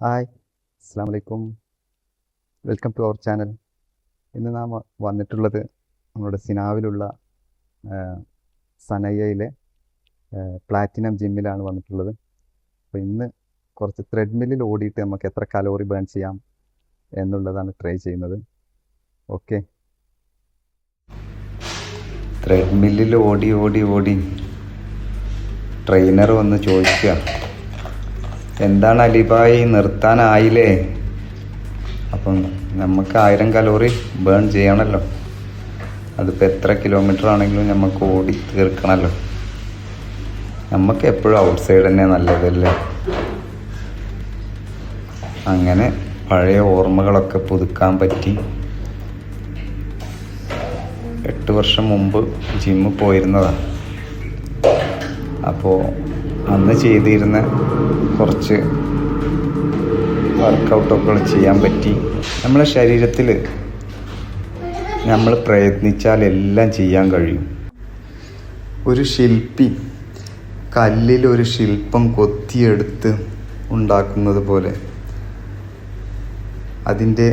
Hi, അസ്സാം വലൈക്കും. Welcome to our channel. ഇന്ന് നാം വന്നിട്ടുള്ളത് നമ്മുടെ സിനാവിലുള്ള സനയ്യയിലെ പ്ലാറ്റിനം ജിമ്മിലാണ് വന്നിട്ടുള്ളത്. അപ്പോൾ ഇന്ന് കുറച്ച് ത്രെഡ്മില്ലിൽ ഓടിയിട്ട് നമുക്ക് എത്ര കലോറി ബേൺ ചെയ്യാം എന്നുള്ളതാണ് ട്രൈ ചെയ്യുന്നത്. ഓക്കെ, ത്രെഡ്മില്ലിൽ ഓടി ഓടി ഓടി ട്രെയിനർ വന്ന് ചോദിക്കുക, എന്താണ് അലിബായി നിർത്താനായില്ലേ? അപ്പം നമുക്ക് 1000 കലോറി ബേൺ ചെയ്യണമല്ലോ. അതിപ്പോൾ എത്ര കിലോമീറ്റർ ആണെങ്കിലും നമുക്ക് ഓടി തീർക്കണമല്ലോ. നമുക്ക് എപ്പോഴും ഔട്ട് സൈഡ് തന്നെ നല്ലതല്ലേ. അങ്ങനെ പഴയ ഓർമ്മകളൊക്കെ പുതുക്കാൻ പറ്റി. 8 വർഷം മുമ്പ് ജിമ്മിൽ പോയിരുന്നതാണ്. അപ്പോൾ അന്ന് ചെയ്തിരുന്ന കുറച്ച് വർക്കൗട്ടൊക്കെ ചെയ്യാൻ പറ്റി. നമ്മളെ ശരീരത്തിൽ നമ്മൾ പ്രയത്നിച്ചാൽ എല്ലാം ചെയ്യാൻ കഴിയും. ഒരു ശില്പി കല്ലിലൊരു ശില്പം കൊത്തിയെടുത്ത് ഉണ്ടാക്കുന്നത് പോലെ അതിൻ്റെ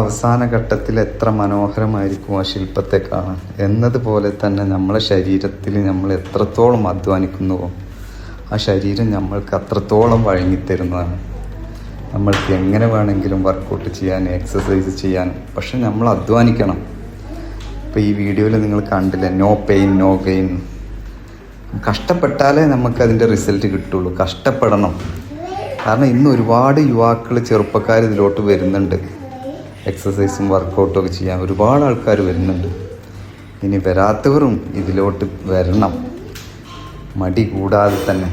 അവസാന ഘട്ടത്തിൽ എത്ര മനോഹരമായിരിക്കും ആ ശില്പത്തെ കാണാൻ എന്നതുപോലെ തന്നെ നമ്മളെ ശരീരത്തിൽ നമ്മൾ എത്രത്തോളം അധ്വാനിക്കുന്നുവോ ആ ശരീരം നമ്മൾക്ക് അത്രത്തോളം വഴങ്ങിത്തരുന്നതാണ്. നമ്മൾക്ക് എങ്ങനെ വേണമെങ്കിലും വർക്കൗട്ട് ചെയ്യാൻ, എക്സസൈസ് ചെയ്യാൻ, പക്ഷെ നമ്മൾ അധ്വാനിക്കണം. ഇപ്പോൾ ഈ വീഡിയോയിൽ നിങ്ങൾ കണ്ടില്ലേ, നോ പെയിൻ നോ ഗെയിൻ. കഷ്ടപ്പെട്ടാലേ നമുക്കതിൻ്റെ റിസൾട്ട് കിട്ടുള്ളൂ. കഷ്ടപ്പെടണം. കാരണം ഇന്ന് ഒരുപാട് യുവാക്കൾ, ചെറുപ്പക്കാർ ഇതിലോട്ട് വരുന്നുണ്ട്. എക്സസൈസും വർക്കൗട്ടും ഒക്കെ ചെയ്യാൻ ഒരുപാട് ആൾക്കാർ വരുന്നുണ്ട്. ഇനി വരാത്തവരും ഇതിലോട്ട് വരണം, മടി കൂടാതെ തന്നെ.